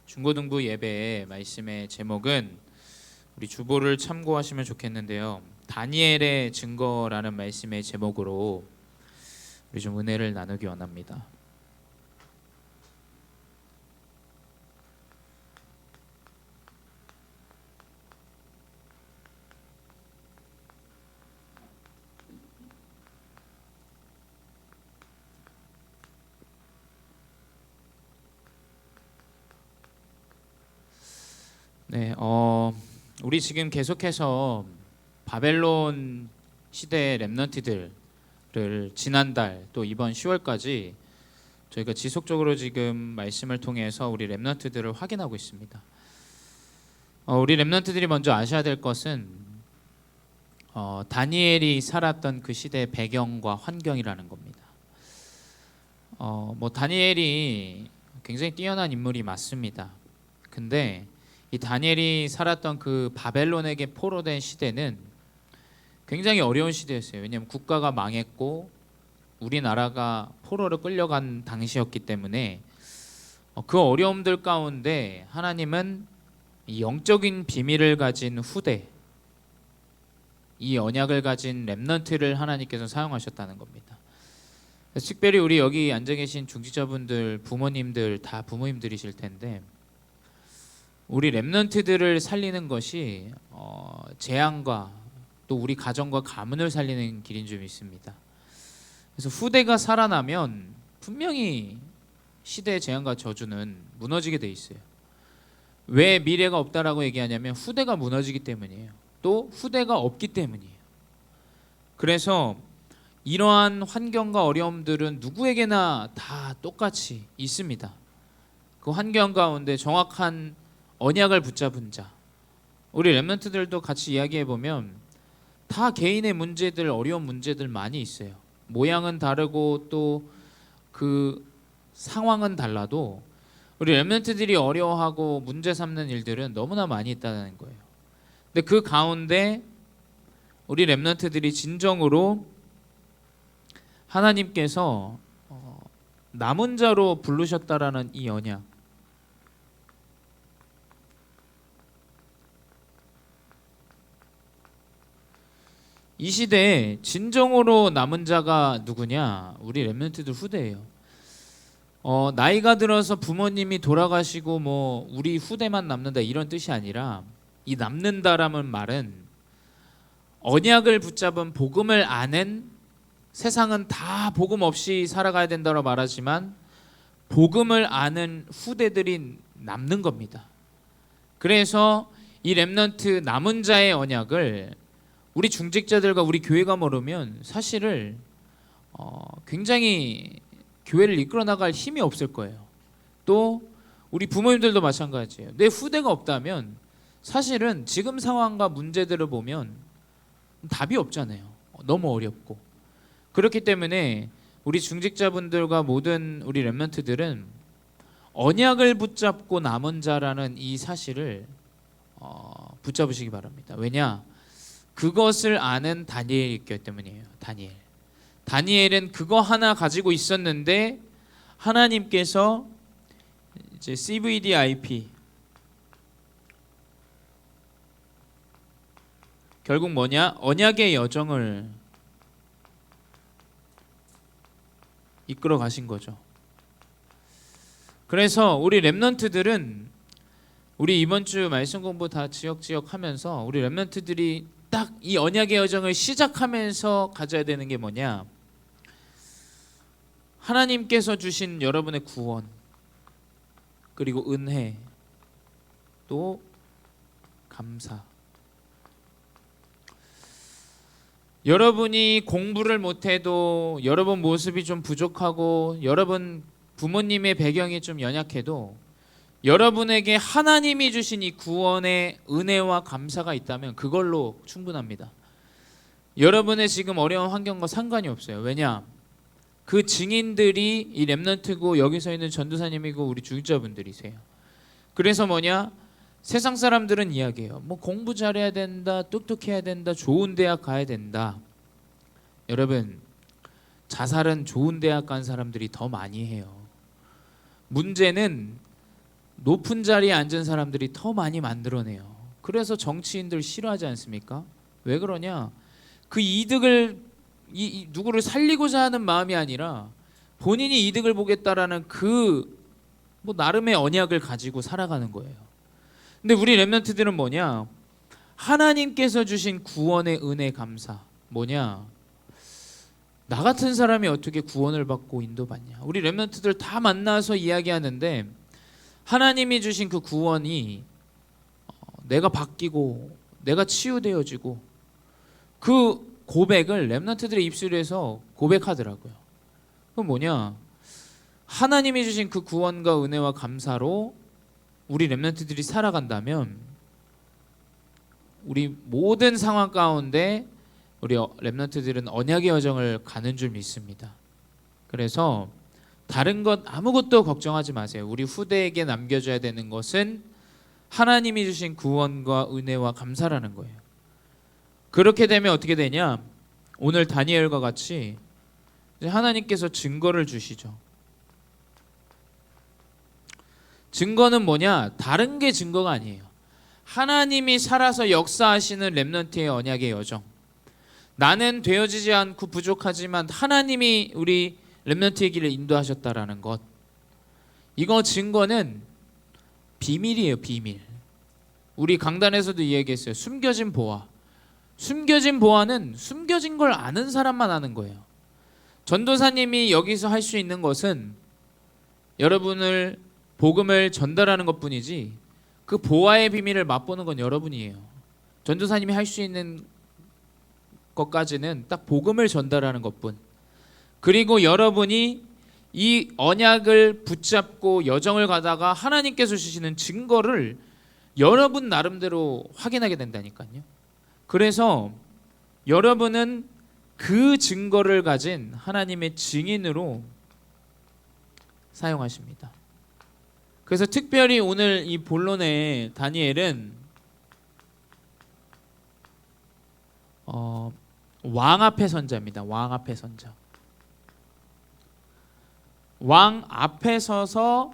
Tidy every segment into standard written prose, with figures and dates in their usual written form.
중고등부 예배의 말씀의 제목은 우리 주보를 참고하시면 좋겠는데요. 다니엘의 증거라는 말씀의 제목으로 우리 좀 은혜를 나누기 원합니다. 네, 우리 지금 계속해서 바벨론 시대의 렘넌트들을 지난달 또 이번 10월까지 저희가 지속적으로 지금 말씀을 통해서 우리 렘넌트들을 확인하고 있습니다. 우리 렘넌트들이 먼저 아셔야 될 것은 다니엘이 살았던 그 시대의 배경과 환경이라는 겁니다. 다니엘이 굉장히 뛰어난 인물이 맞습니다. 근데 이 다니엘이 살았던 그 바벨론에게 포로된 시대는 굉장히 어려운 시대였어요. 왜냐하면 국가가 망했고 우리나라가 포로로 끌려간 당시였기 때문에 그 어려움들 가운데 하나님은 이 영적인 비밀을 가진 후대, 이 언약을 가진 렘넌트를 하나님께서 사용하셨다는 겁니다. 특별히 우리 여기 앉아 계신 중직자분들, 부모님들 다 부모님들이실 텐데 우리 렘넌트들을 살리는 것이 재앙과 또 우리 가정과 가문을 살리는 길인 줄 믿습니다. 그래서 후대가 살아나면 분명히 시대의 재앙과 저주는 무너지게 돼 있어요. 왜 미래가 없다라고 얘기하냐면 후대가 무너지기 때문이에요. 또 후대가 없기 때문이에요. 그래서 이러한 환경과 어려움들은 누구에게나 다 똑같이 있습니다. 그 환경 가운데 정확한 언약을 붙잡은 자, 우리 렘넌트들도 같이 이야기해 보면 다 개인의 문제들, 어려운 문제들 많이 있어요. 모양은 다르고 또 그 상황은 달라도 우리 렘넌트들이 어려워하고 문제 삼는 일들은 너무나 많이 있다는 거예요. 근데 그 가운데 우리 렘넌트들이 진정으로 하나님께서 남은 자로 부르셨다라는 이 언약, 이 시대에 진정으로 남은 자가 누구냐? 우리 렘넌트들 후대예요. 나이가 들어서 부모님이 돌아가시고 우리 후대만 남는다 이런 뜻이 아니라 이 남는다라는 말은 언약을 붙잡은 복음을 아는, 세상은 다 복음 없이 살아가야 된다고 말하지만 복음을 아는 후대들이 남는 겁니다. 그래서 이 렘넌트 남은 자의 언약을 우리 중직자들과 우리 교회가 모르면 사실을 굉장히 교회를 이끌어 나갈 힘이 없을 거예요. 또 우리 부모님들도 마찬가지예요. 내 후대가 없다면 사실은 지금 상황과 문제들을 보면 답이 없잖아요. 너무 어렵고. 그렇기 때문에 우리 중직자분들과 모든 우리 렘넌트들은 언약을 붙잡고 남은 자라는 이 사실을 붙잡으시기 바랍니다. 왜냐? 그것을 아는 다니엘이 있기 때문이에요. 다니엘은 그거 하나 가지고 있었는데 하나님께서 이제 CVDIP, 결국 뭐냐? 언약의 여정을 이끌어 가신 거죠. 그래서 우리 렘넌트들은 우리 이번 주 말씀 공부 다 지역지역 하면서 우리 렘넌트들이 딱 이 언약의 여정을 시작하면서 가져야 되는 게 뭐냐? 하나님께서 주신 여러분의 구원, 그리고 은혜, 또 감사. 여러분이 공부를 못해도, 여러분 모습이 좀 부족하고, 여러분 부모님의 배경이 좀 연약해도 여러분에게 하나님이 주신 이 구원의 은혜와 감사가 있다면 그걸로 충분합니다. 여러분의 지금 어려운 환경과 상관이 없어요. 왜냐? 그 증인들이 이 렘넌트고 여기서 있는 전도사님이고 우리 중직자분들이세요. 그래서 뭐냐? 세상 사람들은 이야기해요. 공부 잘해야 된다, 똑똑해야 된다, 좋은 대학 가야 된다. 여러분, 자살은 좋은 대학 간 사람들이 더 많이 해요. 문제는 높은 자리에 앉은 사람들이 더 많이 만들어내요. 그래서 정치인들 싫어하지 않습니까? 왜 그러냐? 그 이득을 누구를 살리고자 하는 마음이 아니라 본인이 이득을 보겠다라는 그 뭐 나름의 언약을 가지고 살아가는 거예요. 근데 우리 렘넌트들은 뭐냐? 하나님께서 주신 구원의 은혜 감사. 뭐냐? 나 같은 사람이 어떻게 구원을 받고 인도받냐? 우리 렘넌트들 다 만나서 이야기하는데 하나님이 주신 그 구원이 내가 바뀌고 내가 치유되어지고 그 고백을 렘넌트들의 입술에서 고백하더라고요. 그건 뭐냐? 하나님이 주신 그 구원과 은혜와 감사로 우리 렘넌트들이 살아간다면 우리 모든 상황 가운데 우리 렘넌트들은 언약의 여정을 가는 줄 믿습니다. 그래서 다른 것 아무것도 걱정하지 마세요. 우리 후대에게 남겨줘야 되는 것은 하나님이 주신 구원과 은혜와 감사라는 거예요. 그렇게 되면 어떻게 되냐? 오늘 다니엘과 같이 하나님께서 증거를 주시죠. 증거는 뭐냐? 다른 게 증거가 아니에요. 하나님이 살아서 역사하시는 렘넌트의 언약의 여정. 나는 되어지지 않고 부족하지만 하나님이 우리 렘넌트의 길을 인도하셨다라는 것. 이거 증거는 비밀이에요. 비밀. 우리 강단에서도 이야기했어요. 숨겨진 보화. 숨겨진 보화는 숨겨진 걸 아는 사람만 아는 거예요. 전도사님이 여기서 할 수 있는 것은 여러분을 복음을 전달하는 것뿐이지 그 보화의 비밀을 맛보는 건 여러분이에요. 전도사님이 할 수 있는 것까지는 딱 복음을 전달하는 것뿐. 그리고 여러분이 이 언약을 붙잡고 여정을 가다가 하나님께서 주시는 증거를 여러분 나름대로 확인하게 된다니까요. 그래서 여러분은 그 증거를 가진 하나님의 증인으로 사용하십니다. 그래서 특별히 오늘 이 본론의 다니엘은 왕 앞에 선자입니다. 왕 앞에 선자. 왕 앞에 서서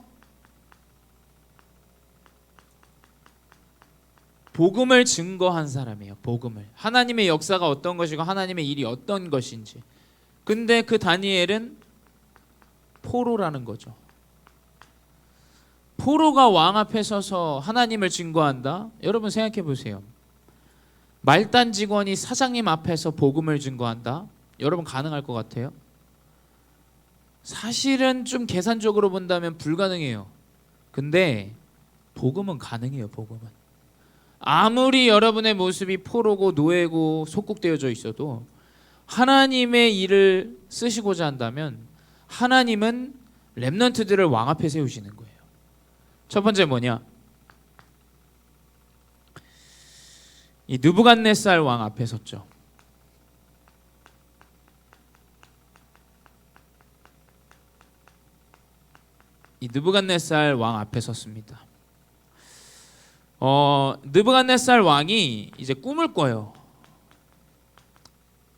복음을 증거한 사람이에요. 복음을. 하나님의 역사가 어떤 것이고 하나님의 일이 어떤 것인지. 근데 그 다니엘은 포로라는 거죠. 포로가 왕 앞에 서서 하나님을 증거한다? 여러분 생각해 보세요. 말단 직원이 사장님 앞에서 복음을 증거한다? 여러분 가능할 것 같아요? 사실은 좀 계산적으로 본다면 불가능해요. 근데 복음은 가능해요. 복음은. 아무리 여러분의 모습이 포로고 노예고 속국되어져 있어도 하나님의 일을 쓰시고자 한다면 하나님은 렘넌트들을 왕 앞에 세우시는 거예요. 첫 번째 뭐냐? 이 느부갓네살 왕 앞에 섰죠. 이 느부갓네살 왕 앞에 섰습니다. 느부갓네살 왕이 이제 꿈을 꿔요.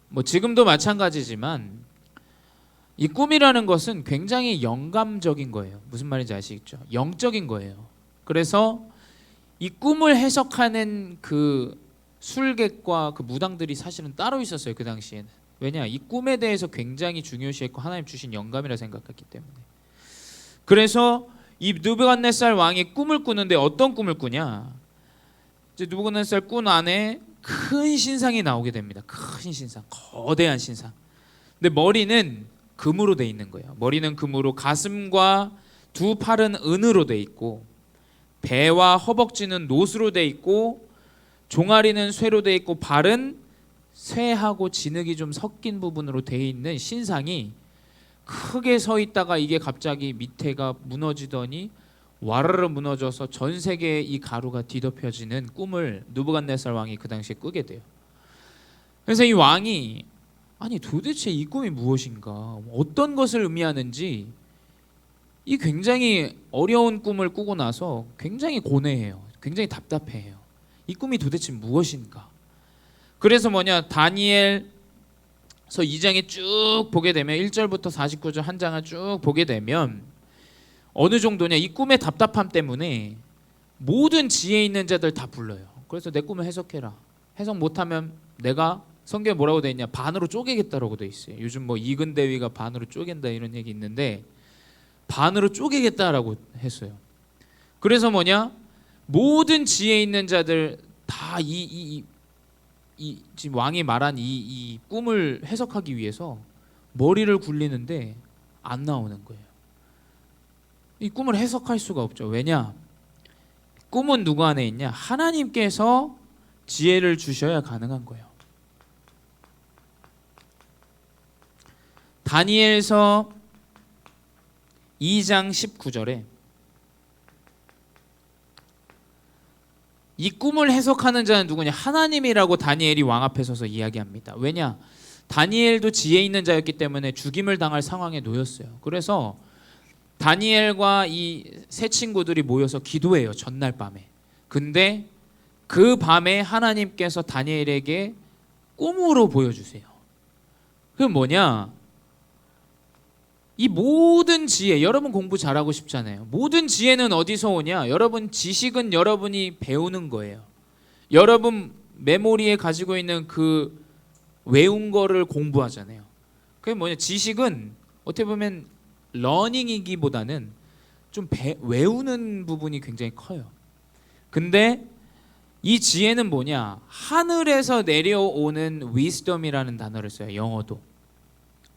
뭐 지금도 마찬가지지만 이 꿈이라는 것은 굉장히 영감적인 거예요. 무슨 말인지 아시겠죠? 영적인 거예요. 그래서 이 꿈을 해석하는 그 술객과 그 무당들이 사실은 따로 있었어요. 그 당시에는. 왜냐? 이 꿈에 대해서 굉장히 중요시했고 하나님 주신 영감이라 생각했기 때문에. 그래서 이 느부갓네살 왕이 꿈을 꾸는데 어떤 꿈을 꾸냐? 이제 느부갓네살 꾼 안에 큰 신상이 나오게 됩니다. 큰 신상, 거대한 신상. 근데 머리는 금으로 돼 있는 거예요. 머리는 금으로, 가슴과 두 팔은 은으로 돼 있고, 배와 허벅지는 노수로 돼 있고, 종아리는 쇠로 돼 있고, 발은 쇠하고 진흙이 좀 섞인 부분으로 돼 있는 신상이 크게 서 있다가 이게 갑자기 밑에가 무너지더니 와르르 무너져서 전 세계에 이 가루가 뒤덮여지는 꿈을 느부갓네살 왕이 그 당시에 꾸게 돼요. 그래서 이 왕이 아니 도대체 이 꿈이 무엇인가, 어떤 것을 의미하는지 이 굉장히 어려운 꿈을 꾸고 나서 굉장히 고뇌해요. 굉장히 답답해해요. 이 꿈이 도대체 무엇인가. 그래서 뭐냐, 다니엘서 2장에 쭉 보게 되면 1절부터 49절 한 장을 쭉 보게 되면 어느 정도냐, 이 꿈의 답답함 때문에 모든 지혜 있는 자들 다 불러요. 그래서 내 꿈을 해석해라. 해석 못하면 내가, 성경에 뭐라고 돼 있냐, 반으로 쪼개겠다라고 돼 있어요. 요즘 뭐 이근대위가 반으로 쪼갠다 이런 얘기 있는데 반으로 쪼개겠다라고 했어요. 그래서 뭐냐, 모든 지혜 있는 자들 다 지금 왕이 말한 이 꿈을 해석하기 위해서 머리를 굴리는데 안 나오는 거예요. 이 꿈을 해석할 수가 없죠. 왜냐? 꿈은 누구 안에 있냐? 하나님께서 지혜를 주셔야 가능한 거예요. 다니엘서 2장 19절에 이 꿈을 해석하는 자는 누구냐? 하나님이라고 다니엘이 왕 앞에 서서 이야기합니다. 왜냐? 다니엘도 지혜 있는 자였기 때문에 죽임을 당할 상황에 놓였어요. 그래서 다니엘과 이 세 친구들이 모여서 기도해요. 전날 밤에. 근데 그 밤에 하나님께서 다니엘에게 꿈으로 보여주세요. 그게 뭐냐? 이 모든 지혜, 여러분 공부 잘하고 싶잖아요. 모든 지혜는 어디서 오냐? 여러분 지식은 여러분이 배우는 거예요. 여러분 메모리에 가지고 있는 그 외운 거를 공부하잖아요. 그게 뭐냐? 지식은 어떻게 보면 러닝이기보다는 좀 외우는 부분이 굉장히 커요. 근데 이 지혜는 뭐냐? 하늘에서 내려오는 wisdom이라는 단어를 써요. 영어도.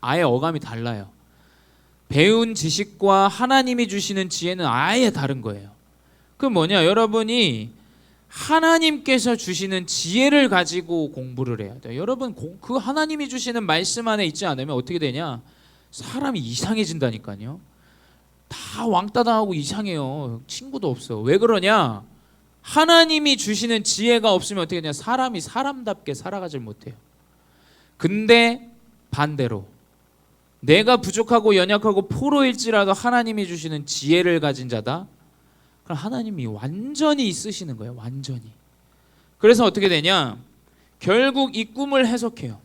아예 어감이 달라요. 배운 지식과 하나님이 주시는 지혜는 아예 다른 거예요. 그 뭐냐? 여러분이 하나님께서 주시는 지혜를 가지고 공부를 해야 돼요. 여러분 그 하나님이 주시는 말씀 안에 있지 않으면 어떻게 되냐? 사람이 이상해진다니까요. 다 왕따 당하고 이상해요. 친구도 없어. 왜 그러냐? 하나님이 주시는 지혜가 없으면 어떻게 되냐? 사람이 사람답게 살아가질 못해요. 근데 반대로 내가 부족하고 연약하고 포로일지라도 하나님이 주시는 지혜를 가진 자다. 그럼 하나님이 완전히 있으시는 거예요. 완전히. 그래서 어떻게 되냐? 결국 이 꿈을 해석해요.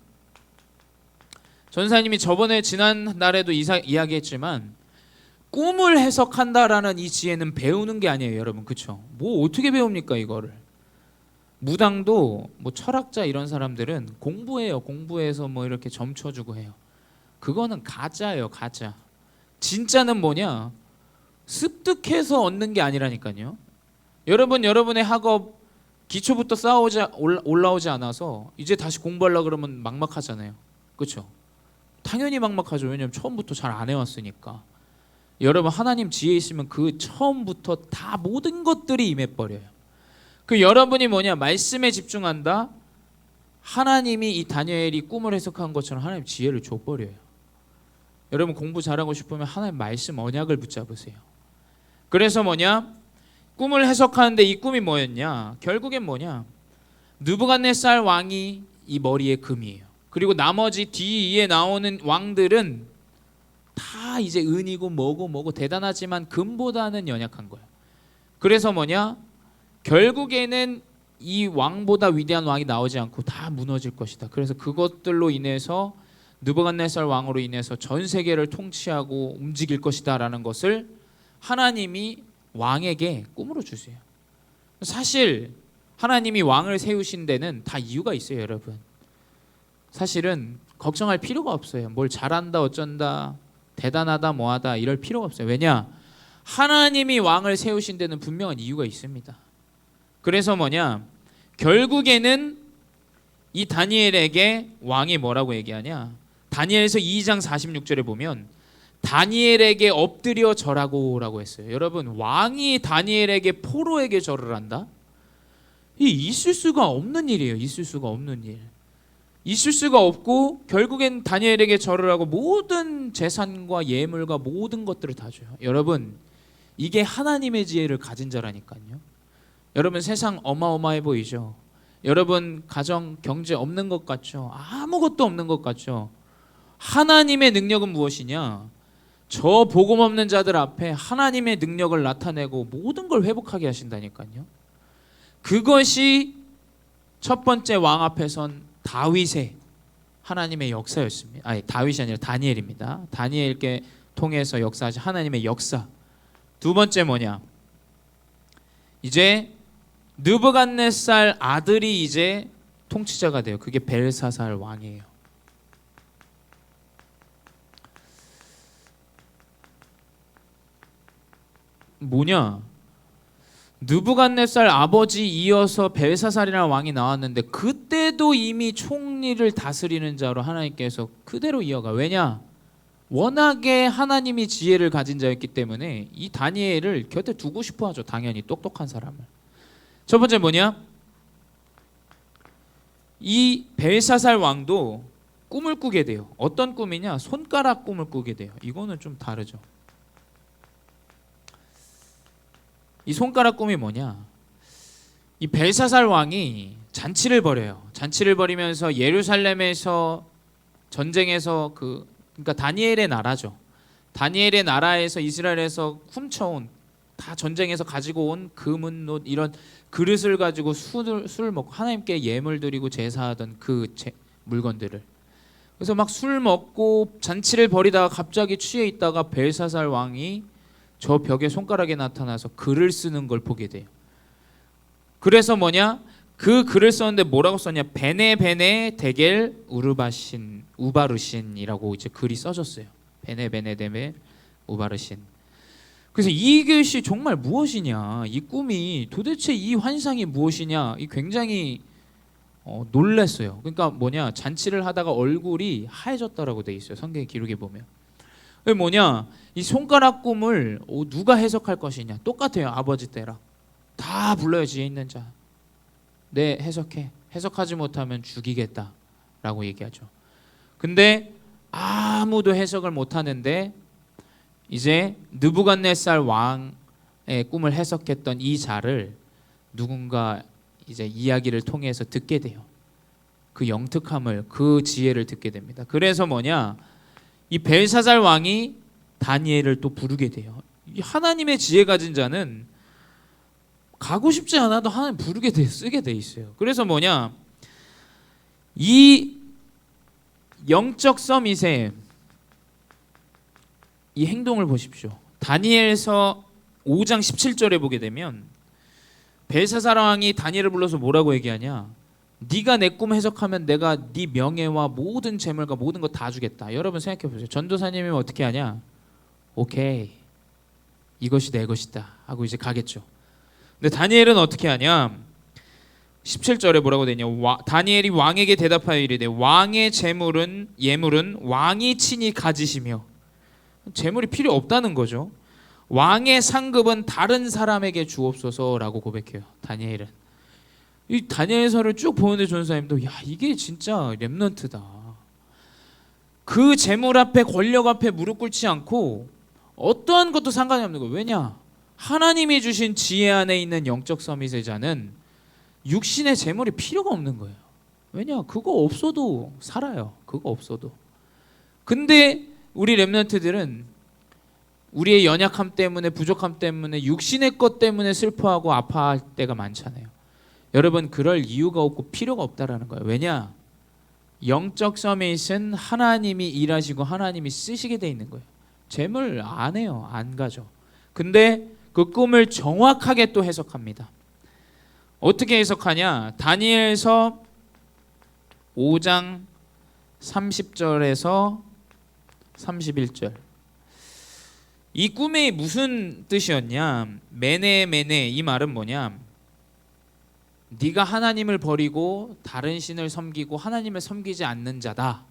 전사님이 저번에 지난 날에도 이야기했지만 꿈을 해석한다라는 이 지혜는 배우는 게 아니에요, 여러분. 그렇죠? 뭐 어떻게 배웁니까 이거를? 무당도 뭐 철학자 이런 사람들은 공부해요. 공부해서 뭐 이렇게 점쳐주고 해요. 그거는 가짜예요, 가짜. 진짜는 뭐냐? 습득해서 얻는 게 아니라니까요. 여러분의 학업 기초부터 올라오지 않아서 이제 다시 공부하려고 그러면 막막하잖아요. 그렇죠? 당연히 막막하죠. 왜냐하면 처음부터 잘 안 해왔으니까. 여러분 하나님 지혜 있으면 그 처음부터 다 모든 것들이 임해버려요. 그 여러분이 뭐냐? 말씀에 집중한다. 하나님이 이 다니엘이 꿈을 해석한 것처럼 하나님 지혜를 줘버려요. 여러분 공부 잘하고 싶으면 하나님 말씀 언약을 붙잡으세요. 그래서 뭐냐? 꿈을 해석하는데 이 꿈이 뭐였냐? 결국엔 뭐냐? 느부갓네살 왕이 이 머리에 금이에요. 그리고 나머지 뒤에 나오는 왕들은 다 이제 은이고 뭐고 대단하지만 금보다는 연약한 거예요. 그래서 뭐냐? 결국에는 이 왕보다 위대한 왕이 나오지 않고 다 무너질 것이다. 그래서 그것들로 인해서 느부갓네살 왕으로 인해서 전 세계를 통치하고 움직일 것이다 라는 것을 하나님이 왕에게 꿈으로 주세요. 사실 하나님이 왕을 세우신 데는 다 이유가 있어요, 여러분. 사실은 걱정할 필요가 없어요. 뭘 잘한다 어쩐다 대단하다 뭐하다 이럴 필요가 없어요. 왜냐? 하나님이 왕을 세우신 데는 분명한 이유가 있습니다. 그래서 뭐냐? 결국에는 이 다니엘에게 왕이 뭐라고 얘기하냐? 다니엘서 2장 46절에 보면 다니엘에게 엎드려 절하고 라고 했어요. 여러분 왕이 다니엘에게 포로에게 절을 한다? 이 있을 수가 없는 일이에요. 있을 수가 없는 일. 있을 수가 없고 결국엔 다니엘에게 절을 하고 모든 재산과 예물과 모든 것들을 다 줘요. 여러분 이게 하나님의 지혜를 가진 자라니까요. 여러분 세상 어마어마해 보이죠? 여러분 가정 경제 없는 것 같죠? 아무것도 없는 것 같죠? 하나님의 능력은 무엇이냐? 저 복음 없는 자들 앞에 하나님의 능력을 나타내고 모든 걸 회복하게 하신다니까요. 그것이 첫 번째 왕 앞에 선 다윗의 하나님의 역사였습니다. 아니 다윗이 아니라 다니엘입니다. 다니엘께 통해서 역사하신 하나님의 역사. 두 번째 뭐냐? 이제 느부갓네살 아들이 이제 통치자가 돼요. 그게 벨사살 왕이에요. 뭐냐? 느부갓네살 아버지 이어서 벨사살이라는 왕이 나왔는데 그때도 이미 총리를 다스리는 자로 하나님께서 그대로 이어가. 왜냐? 워낙에 하나님이 지혜를 가진 자였기 때문에 이 다니엘을 곁에 두고 싶어 하죠. 당연히 똑똑한 사람을. 첫 번째 뭐냐? 이 벨사살 왕도 꿈을 꾸게 돼요. 어떤 꿈이냐? 손가락 꿈을 꾸게 돼요. 이거는 좀 다르죠. 이 손가락 꿈이 뭐냐? 이 벨사살 왕이 잔치를 벌여요. 잔치를 벌이면서 예루살렘에서 전쟁에서 그러니까 다니엘의 나라죠. 다니엘의 나라에서 이스라엘에서 훔쳐온 다 전쟁에서 가지고 온 금은 옷 이런 그릇을 가지고 술을 먹고 하나님께 예물 드리고 제사하던 그 물건들을 그래서 막 술 먹고 잔치를 벌이다가 갑자기 취해 있다가 벨사살 왕이 저 벽에 손가락에 나타나서 글을 쓰는 걸 보게 돼요. 그래서 뭐냐? 그 글을 썼는데 뭐라고 썼냐? 베네 데겔 우바르신이라고 이제 글이 써졌어요. 베네 데겔 우바르신. 그래서 이 글씨 정말 무엇이냐? 이 꿈이 도대체 이 환상이 무엇이냐? 이 굉장히 놀랐어요. 그러니까 뭐냐? 잔치를 하다가 얼굴이 하얘졌다라고 돼 있어요. 성경 기록에 보면. 뭐냐? 이 손가락 꿈을 누가 해석할 것이냐? 똑같아요. 아버지 때랑 다 불러요. 지혜 있는 자. 네, 해석해. 해석하지 못하면 죽이겠다라고 얘기하죠. 근데 아무도 해석을 못하는데 이제 느부갓네살 왕의 꿈을 해석했던 이 자를 누군가 이제 이야기를 통해서 듣게 돼요. 그 영특함을, 그 지혜를 듣게 됩니다. 그래서 뭐냐? 이 벨사살 왕이 다니엘을 또 부르게 돼요. 이 하나님의 지혜 가진 자는 가고 싶지 않아도 하나님 부르게 돼, 쓰게 돼 있어요. 그래서 뭐냐? 이 영적 서밋의 이 행동을 보십시오. 다니엘서 5장 17절에 보게 되면 벨사살 왕이 다니엘을 불러서 뭐라고 얘기하냐? 네가 내 꿈 해석하면 내가 네 명예와 모든 재물과 모든 거 다 주겠다. 여러분 생각해 보세요. 전도사님이 어떻게 하냐? 오케이, 이것이 내 것이다 하고 이제 가겠죠. 근데 다니엘은 어떻게 하냐? 17절에 뭐라고 되냐? 다니엘이 왕에게 대답하여 이르되 왕의 예물은 왕이 친히 가지시며 재물이 필요 없다는 거죠. 왕의 상급은 다른 사람에게 주옵소서라고 고백해요. 다니엘은. 이 다니엘서를 쭉 보는데 전도사님도 야, 이게 진짜 렘넌트다. 그 재물 앞에 권력 앞에 무릎 꿇지 않고 어떠한 것도 상관이 없는 거예요. 왜냐? 하나님이 주신 지혜 안에 있는 영적 서밋의 자는 육신의 재물이 필요가 없는 거예요. 왜냐? 그거 없어도 살아요. 그거 없어도. 근데 우리 렘넌트들은 우리의 연약함 때문에 부족함 때문에 육신의 것 때문에 슬퍼하고 아파할 때가 많잖아요. 여러분 그럴 이유가 없고 필요가 없다라는 거예요. 왜냐? 영적 서밋은 하나님이 일하시고 하나님이 쓰시게 돼 있는 거예요. 재물 안 해요. 안 가죠. 근데 그 꿈을 정확하게 또 해석합니다. 어떻게 해석하냐? 다니엘서 5장 30절에서 31절. 이 꿈이 무슨 뜻이었냐? 메네 이 말은 뭐냐? 네가 하나님을 버리고 다른 신을 섬기고 하나님을 섬기지 않는 자다.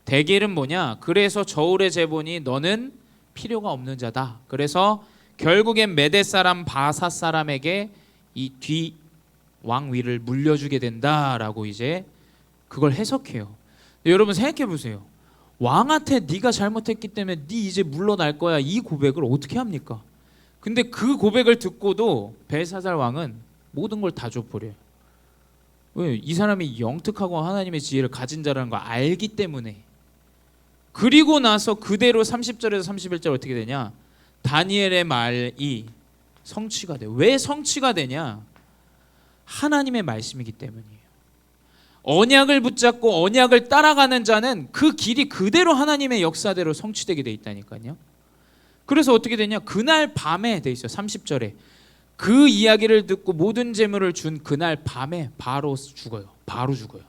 데겔은 뭐냐? 그래서 저울의 제본이 너는 필요가 없는 자다. 그래서 결국엔 메대 사람 바사 사람에게 이 뒤 왕위를 물려주게 된다라고 이제 그걸 해석해요. 여러분 생각해 보세요. 왕한테 네가 잘못했기 때문에 네 이제 물러날 거야. 이 고백을 어떻게 합니까? 근데 그 고백을 듣고도 벨사살 왕은 모든 걸 다 줘버려요. 왜? 이 사람이 영특하고 하나님의 지혜를 가진 자라는 걸 알기 때문에. 그리고 나서 그대로 30절에서 31절 어떻게 되냐? 다니엘의 말이 성취가 돼요. 왜 성취가 되냐? 하나님의 말씀이기 때문이에요. 언약을 붙잡고 언약을 따라가는 자는 그 길이 그대로 하나님의 역사대로 성취되게 돼 있다니까요. 그래서 어떻게 되냐? 그날 밤에 돼 있어요. 30절에. 그 이야기를 듣고 모든 재물을 준 그날 밤에 바로 죽어요. 바로 죽어요.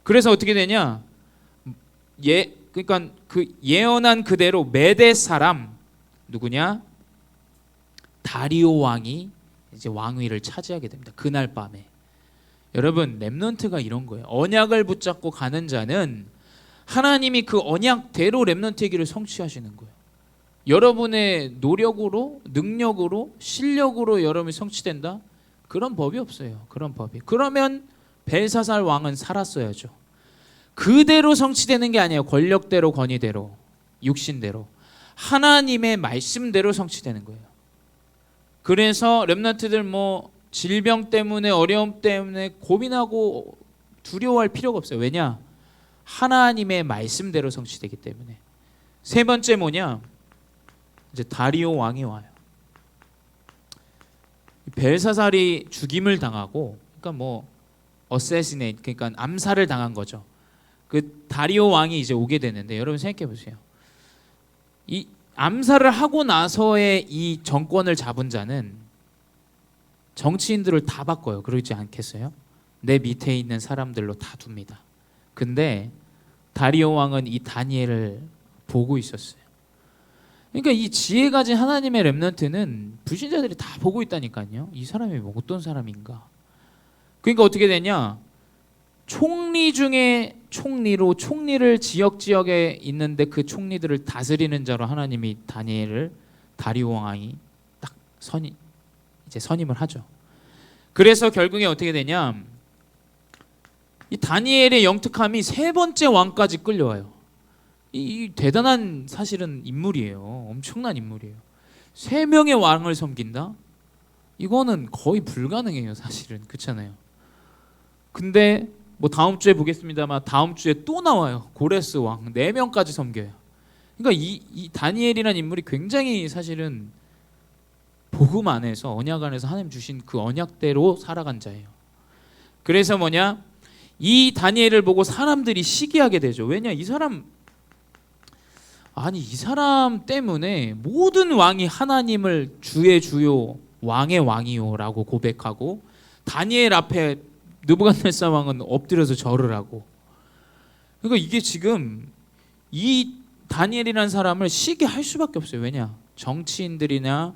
그래서 어떻게 되냐? 그러니까 그 예언한 그대로 메대 사람 누구냐? 다리오 왕이 이제 왕위를 차지하게 됩니다. 그날 밤에. 여러분, 렘넌트가 이런 거예요. 언약을 붙잡고 가는 자는 하나님이 그 언약대로 렘넌트의 길을 성취하시는 거예요. 여러분의 노력으로, 능력으로, 실력으로 여러분이 성취된다? 그런 법이 없어요. 그런 법이. 그러면 벨사살 왕은 살았어야죠. 그대로 성취되는 게 아니에요. 권력대로, 권위대로, 육신대로. 하나님의 말씀대로 성취되는 거예요. 그래서 렘넌트들 뭐 질병 때문에, 어려움 때문에 고민하고 두려워할 필요가 없어요. 왜냐? 하나님의 말씀대로 성취되기 때문에. 세 번째 뭐냐? 이제 다리오 왕이 와요. 벨사살이 죽임을 당하고, 그러니까 뭐 어세시네이트, 그러니까 암살을 당한 거죠. 그 다리오 왕이 이제 오게 되는데, 여러분 생각해 보세요. 이 암살을 하고 나서의 이 정권을 잡은 자는 정치인들을 다 바꿔요. 그러지 않겠어요? 내 밑에 있는 사람들로 다 둡니다. 근데 다리오 왕은 이 다니엘을 보고 있었어요. 그러니까 이 지혜 가진 하나님의 렘넌트는 불신자들이 다 보고 있다니까요. 이 사람이 뭐 어떤 사람인가. 그러니까 어떻게 되냐? 총리 중에 총리로, 총리를 지역에 있는데 그 총리들을 다스리는 자로 하나님이 다리오 왕이 딱 선임을 하죠. 그래서 결국에 어떻게 되냐? 이 다니엘의 영특함이 세 번째 왕까지 끌려와요. 이 대단한 사실은 인물이에요. 엄청난 인물이에요. 세 명의 왕을 섬긴다? 이거는 거의 불가능해요, 사실은. 그렇잖아요. 근데 뭐 다음 주에 보겠습니다만 다음 주에 또 나와요. 고레스 왕 4명까지 섬겨요. 그러니까 이 다니엘이라는 인물이 굉장히 사실은 복음 안에서, 언약 안에서 하나님 주신 그 언약대로 살아간 자예요. 그래서 뭐냐? 이 다니엘을 보고 사람들이 시기하게 되죠. 왜냐? 이 사람 때문에 모든 왕이 하나님을 주의 주요 왕의 왕이요 라고 고백하고, 다니엘 앞에 느부갓네살 왕은 엎드려서 절을 하고. 그러니까 이게 지금 이 다니엘이라는 사람을 시기할 수밖에 없어요. 왜냐? 정치인들이나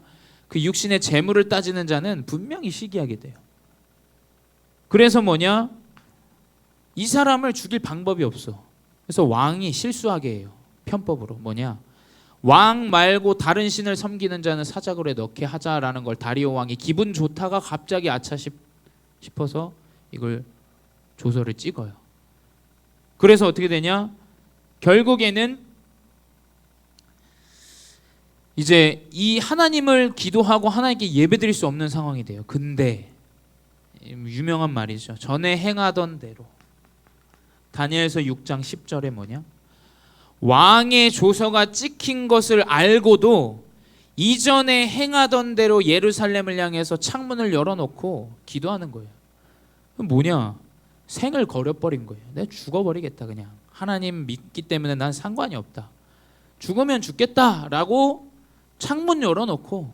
그 육신의 재물을 따지는 자는 분명히 시기하게 돼요. 그래서 뭐냐? 이 사람을 죽일 방법이 없어. 그래서 왕이 실수하게 해요. 편법으로. 뭐냐? 왕 말고 다른 신을 섬기는 자는 사자굴에 넣게 하자라는 걸 다리오 왕이 기분 좋다가 갑자기 아차 싶어서 이걸 조서를 찍어요. 그래서 어떻게 되냐? 결국에는 이제 이 하나님을 기도하고 하나님께 예배드릴 수 없는 상황이 돼요. 근데 유명한 말이죠. 전에 행하던 대로. 다니엘서 6장 10절에 뭐냐? 왕의 조서가 찍힌 것을 알고도 이전에 행하던 대로 예루살렘을 향해서 창문을 열어놓고 기도하는 거예요. 뭐냐? 생을 걸어버린 거예요. 내가 죽어버리겠다 그냥. 하나님 믿기 때문에 난 상관이 없다. 죽으면 죽겠다라고 창문 열어놓고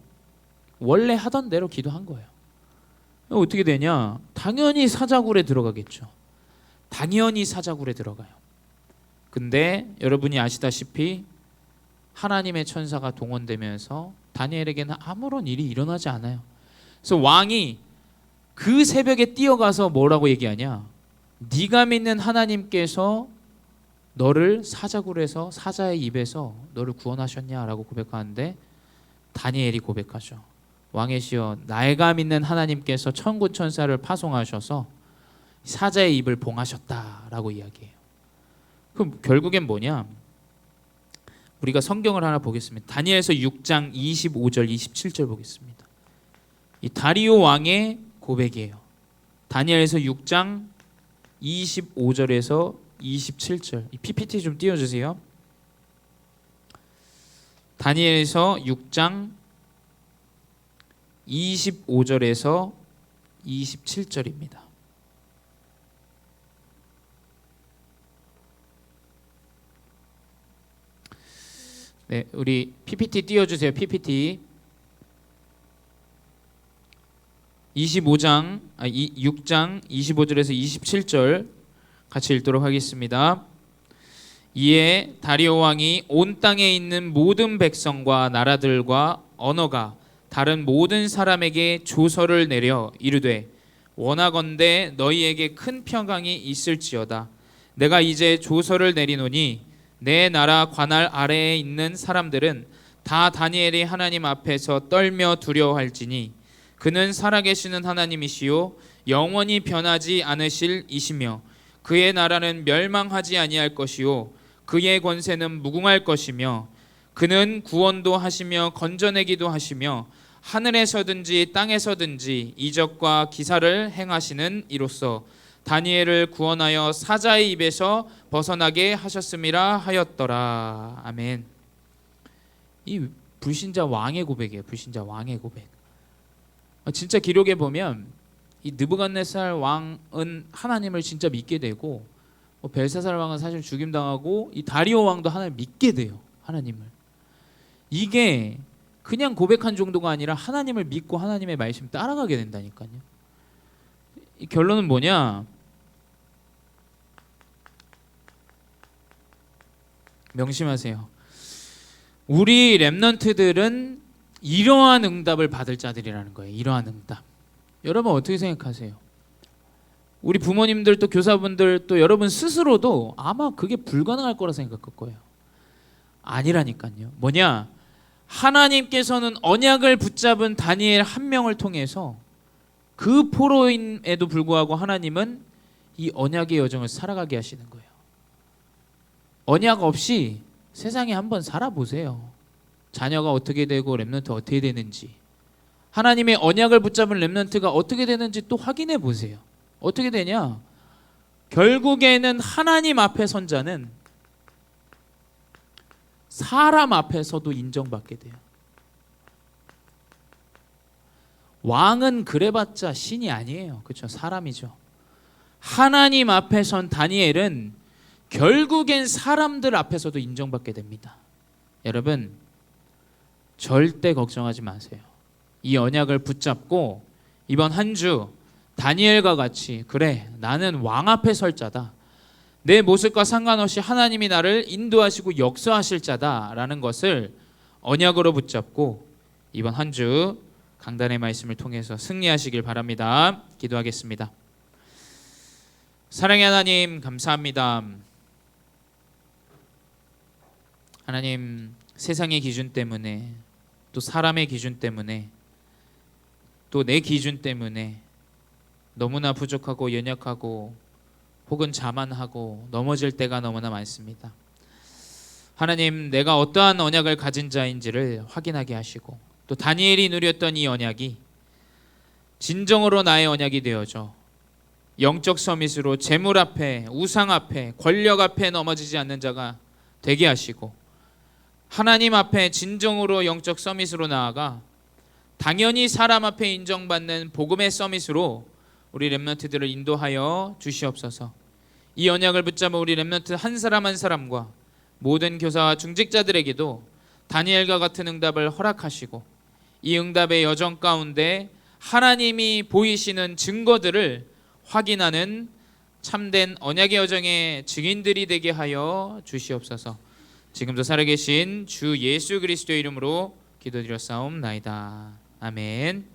원래 하던 대로 기도한 거예요. 어떻게 되냐? 당연히 사자굴에 들어가겠죠. 당연히 사자굴에 들어가요. 근데 여러분이 아시다시피 하나님의 천사가 동원되면서 다니엘에게는 아무런 일이 일어나지 않아요. 그래서 왕이 그 새벽에 뛰어가서 뭐라고 얘기하냐? 네가 믿는 하나님께서 너를 사자굴에서, 사자의 입에서 너를 구원하셨냐라고 고백하는데, 다니엘이 고백하죠. 왕의 시여, 내가 믿는 하나님께서 천군 천사를 파송하셔서 사자의 입을 봉하셨다라고 이야기해요. 그럼 결국엔 뭐냐? 우리가 성경을 하나 보겠습니다. 다니엘서 6장 25절 27절 보겠습니다. 이 다리오 왕의 고백이에요. 다니엘서 6장 25절에서 27절. 이 PPT 좀 띄워주세요. 다니엘서 6장 25절에서 27절입니다. 네, 우리 PPT 띄워주세요. PPT 6장 25절에서 27절 같이 읽도록 하겠습니다. 이에 다리오 왕이 온 땅에 있는 모든 백성과 나라들과 언어가 다른 모든 사람에게 조서를 내려 이르되 원하건대 너희에게 큰 평강이 있을지어다. 내가 이제 조서를 내리노니 내 나라 관할 아래에 있는 사람들은 다 다니엘이 하나님 앞에서 떨며 두려워할지니 그는 살아계시는 하나님이시요 영원히 변하지 않으실 이시며 그의 나라는 멸망하지 아니할 것이요 그의 권세는 무궁할 것이며 그는 구원도 하시며 건져내기도 하시며 하늘에서든지 땅에서든지 이적과 기사를 행하시는 이로써 다니엘을 구원하여 사자의 입에서 벗어나게 하셨음이라 하였더라. 아멘. 이 불신자 왕의 고백이에요. 불신자 왕의 고백. 진짜 기록에 보면 이 느부갓네살 왕은 하나님을 진짜 믿게 되고 벨사살 왕은 사실 죽임당하고 이 다리오 왕도 하나님을 믿게 돼요. 하나님을. 이게 그냥 고백한 정도가 아니라 하나님을 믿고 하나님의 말씀 따라가게 된다니까요. 이 결론은 뭐냐? 명심하세요. 우리 렘넌트들은 이러한 응답을 받을 자들이라는 거예요. 이러한 응답. 여러분 어떻게 생각하세요? 우리 부모님들 또 교사분들 또 여러분 스스로도 아마 그게 불가능할 거라 생각할 거예요. 아니라니까요. 뭐냐? 하나님께서는 언약을 붙잡은 다니엘 한 명을 통해서 그 포로임에도 불구하고 하나님은 이 언약의 여정을 살아가게 하시는 거예요. 언약 없이 세상에 한번 살아보세요. 자녀가 어떻게 되고 렘넌트 어떻게 되는지, 하나님의 언약을 붙잡은 렘넌트가 어떻게 되는지 또 확인해 보세요. 어떻게 되냐? 결국에는 하나님 앞에 선 자는 사람 앞에서도 인정받게 돼요. 왕은 그래봤자 신이 아니에요. 그렇죠? 사람이죠. 하나님 앞에 선 다니엘은 결국엔 사람들 앞에서도 인정받게 됩니다. 여러분 절대 걱정하지 마세요. 이 언약을 붙잡고 이번 한 주 다니엘과 같이 그래 나는 왕 앞에 설 자다. 내 모습과 상관없이 하나님이 나를 인도하시고 역사하실 자다라는 것을 언약으로 붙잡고 이번 한 주 강단의 말씀을 통해서 승리하시길 바랍니다. 기도하겠습니다. 사랑의 하나님 감사합니다. 하나님 세상의 기준 때문에 또 사람의 기준 때문에 또 내 기준 때문에 너무나 부족하고 연약하고 혹은 자만하고 넘어질 때가 너무나 많습니다. 하나님 내가 어떠한 언약을 가진 자인지를 확인하게 하시고 또 다니엘이 누렸던 이 언약이 진정으로 나의 언약이 되어져 영적 서밋으로 재물 앞에 우상 앞에 권력 앞에 넘어지지 않는 자가 되게 하시고 하나님 앞에 진정으로 영적 서밋으로 나아가 당연히 사람 앞에 인정받는 복음의 서밋으로 우리 렘넌트들을 인도하여 주시옵소서. 이 언약을 붙잡은 우리 렘넌트 한 사람 한 사람과 모든 교사와 중직자들에게도 다니엘과 같은 응답을 허락하시고 이 응답의 여정 가운데 하나님이 보이시는 증거들을 확인하는 참된 언약의 여정의 증인들이 되게 하여 주시옵소서. 지금도 살아계신 주 예수 그리스도의 이름으로 기도드렸사옵나이다. 아멘.